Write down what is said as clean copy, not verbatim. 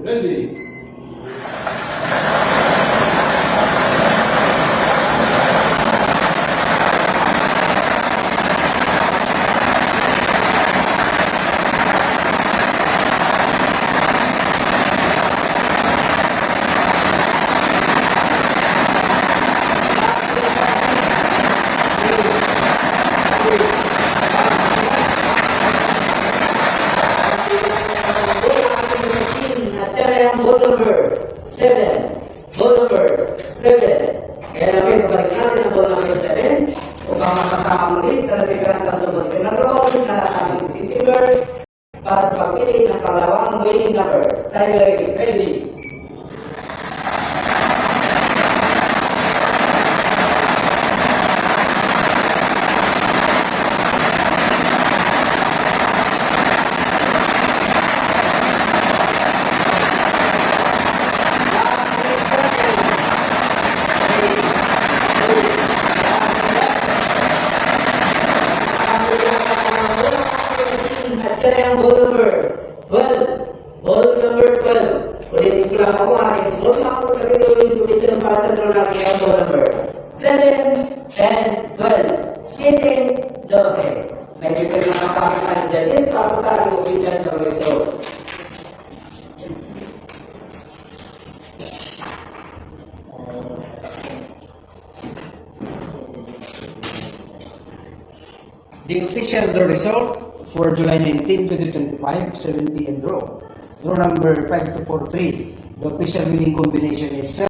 Ready. Ball number 7. Ball number 7. Kaya namin, pabalik natin ang ball number 7 upang makasama muli sa natitirang tatlong number balls na sa aming City Bird para sa pagpili ng kalawang winning numbers. Time ready. Ang ball number 12. Ball number 12. Ulitin ko lang ako aking ball number sa rin position para sa draw natin ang ball number 7 and 12. 7, 12. May pipin lang ang pakitan dyan is para sa aking official ng result. The official draw result for July 19, 2025, 7 p.m. draw. Draw number 5243. The official winning combination is